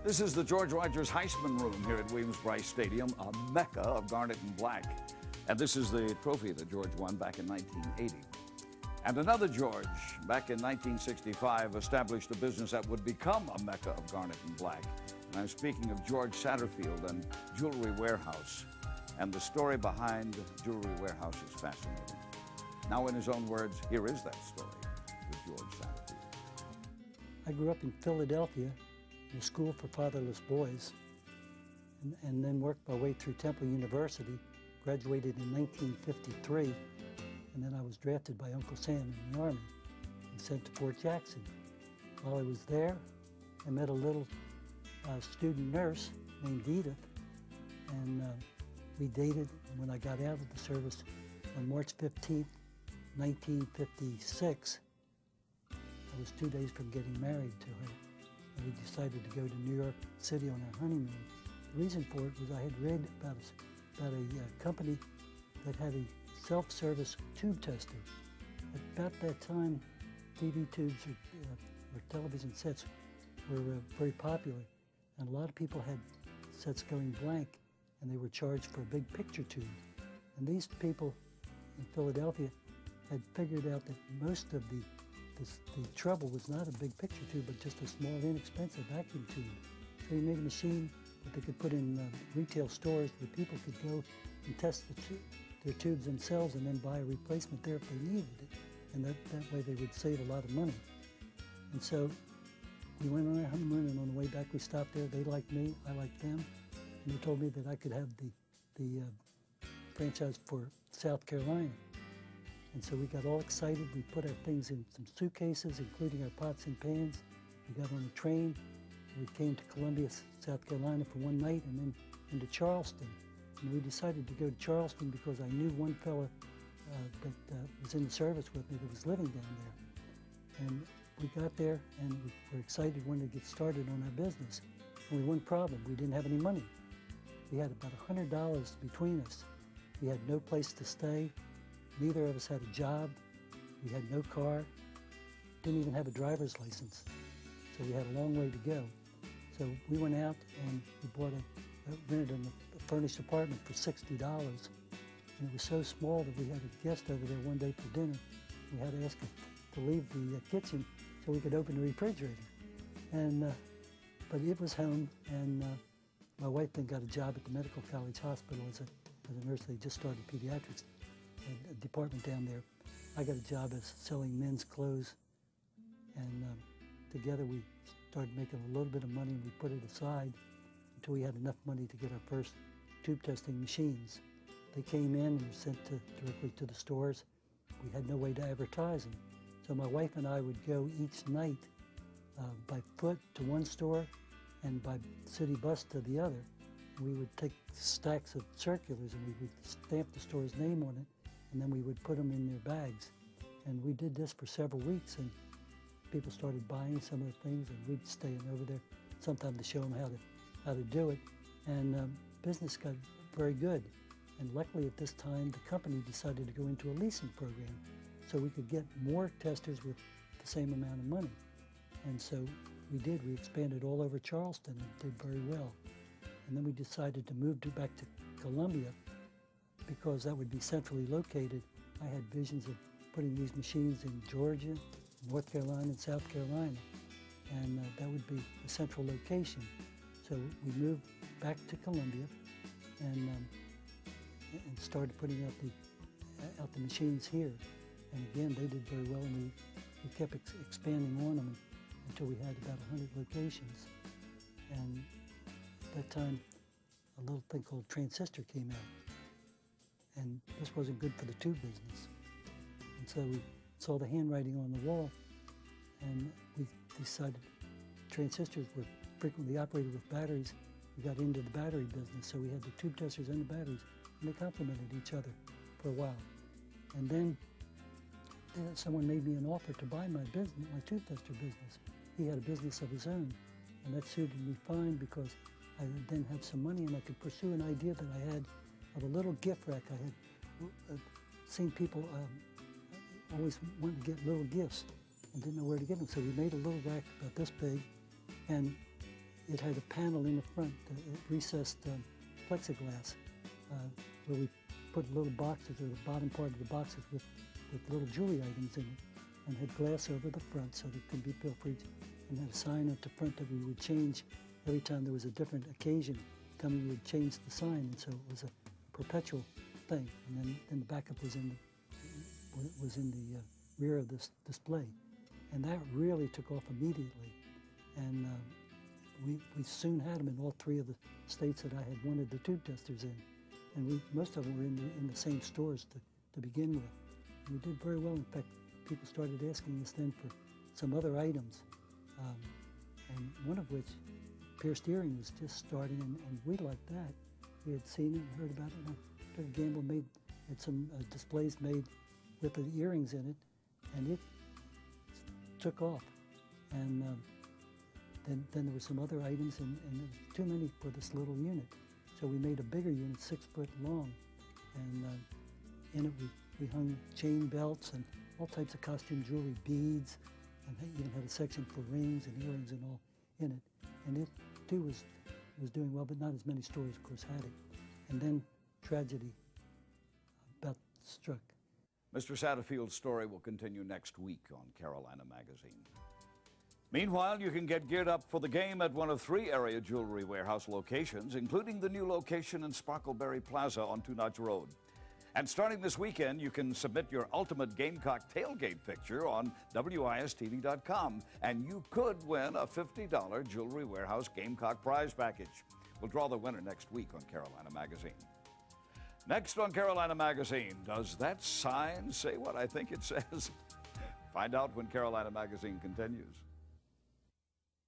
This is the George Rogers Heisman Room here at Williams-Brice Stadium, a mecca of garnet and black. And this is the trophy that George won back in 1980. And another George, back in 1965, established a business that would become a mecca of garnet and black. And I'm speaking of George Satterfield and Jewelry Warehouse. And the story behind Jewelry Warehouse is fascinating. Now, in his own words, here is that story with George Satterfield. I grew up in Philadelphia in a school for fatherless boys, and then worked my way through Temple University, graduated in 1953, and then I was drafted by Uncle Sam in the Army and sent to Fort Jackson. While I was there, I met a little student nurse named Edith, and we dated. And when I got out of the service on March 15th, 1956, I was 2 days from getting married to her, and we decided to go to New York City on our honeymoon. The reason for it was I had read about a company that had a self-service tube tester. At about that time, TV tubes or television sets were very popular, and a lot of people had sets going blank, and they were charged for a big picture tube. And these people in Philadelphia had figured out that most of the trouble was not a big picture tube, but just a small, inexpensive vacuum tube. So he made a machine that they could put in retail stores where people could go and test their tubes themselves and then buy a replacement there if they needed it. And that way they would save a lot of money. And so we went on our honeymoon, and on the way back we stopped there. They liked me, I liked them, and they told me that I could have the franchise for South Carolina. And so we got all excited. We put our things in some suitcases, including our pots and pans. We got on a train. We came to Columbia, South Carolina for one night, and then into Charleston. And we decided to go to Charleston because I knew one fella that was in the service with me that was living down there. And we got there, and we were excited, wanted to get started on our business. Only one problem: we didn't have any money. We had about $100 between us. We had no place to stay. Neither of us had a job. We had no car. Didn't even have a driver's license. So we had a long way to go. So we went out and we rented a furnished apartment for $60. And it was so small that we had a guest over there one day for dinner. We had to ask him to leave the kitchen so we could open the refrigerator. And but it was home, and my wife then got a job at the Medical College Hospital as a nurse. They just started pediatrics. A department down there. I got a job as selling men's clothes, and together we started making a little bit of money, and we put it aside until we had enough money to get our first tube testing machines. They came in and were sent directly to the stores. We had no way to advertise them. So my wife and I would go each night by foot to one store and by city bus to the other. We would take stacks of circulars and we would stamp the store's name on it, and then we would put them in their bags. And we did this for several weeks, and people started buying some of the things, and we'd stay over there sometime to show them how to do it. And business got very good. And luckily at this time, the company decided to go into a leasing program so we could get more testers with the same amount of money. And so we did. We expanded all over Charleston and did very well. And then we decided to move back to Columbia, because that would be centrally located. I had visions of putting these machines in Georgia, North Carolina, and South Carolina, and that would be a central location. So we moved back to Columbia and started putting out the machines here. And again, they did very well, and we kept expanding on them until we had about 100 locations. And at that time, a little thing called transistor came out. And this wasn't good for the tube business. And so we saw the handwriting on the wall, and we decided transistors were frequently operated with batteries. We got into the battery business, so we had the tube testers and the batteries, and they complemented each other for a while. And then someone made me an offer to buy my business, my tube tester business. He had a business of his own, and that suited me fine because I would then have some money, and I could pursue an idea that I had of a little gift rack. I had seen people always wanted to get little gifts and didn't know where to get them. So we made a little rack about this big, and it had a panel in the front, recessed plexiglass, where we put little boxes, or the bottom part of the boxes with little jewelry items in it, and had glass over the front so that it could be pilfered, and had a sign at the front that we would change every time there was a different occasion coming. We would change the sign, and so it was a perpetual thing. And then the backup was in the rear of this display, and that really took off immediately. And we soon had them in all 3 of the states that I had wanted the tube testers in, and most of them were in the same stores to begin with. And we did very well. In fact, people started asking us then for some other items, and one of which, pierced earring, was just starting, and we liked that. We had seen it and heard about it, and Dr. Gamble had some displays made with the earrings in it, and it took off. And then there were some other items, and there was too many for this little unit. So we made a bigger unit, 6 foot long, and in it we hung chain belts and all types of costume jewelry, beads, and they even had a section for rings and earrings and all in it. And it too was doing well, but not as many stores, of course, had it. And then tragedy about struck. Mr. Satterfield's story will continue next week on Carolina Magazine. Meanwhile, you can get geared up for the game at one of 3 area jewelry warehouse locations, including the new location in Sparkleberry Plaza on Two Notch Road. And starting this weekend, you can submit your ultimate Gamecock tailgate picture on WISTV.com, and you could win a $50 Jewelry Warehouse Gamecock prize package. We'll draw the winner next week on Carolina Magazine. Next on Carolina Magazine, does that sign say what I think it says? Find out when Carolina Magazine continues.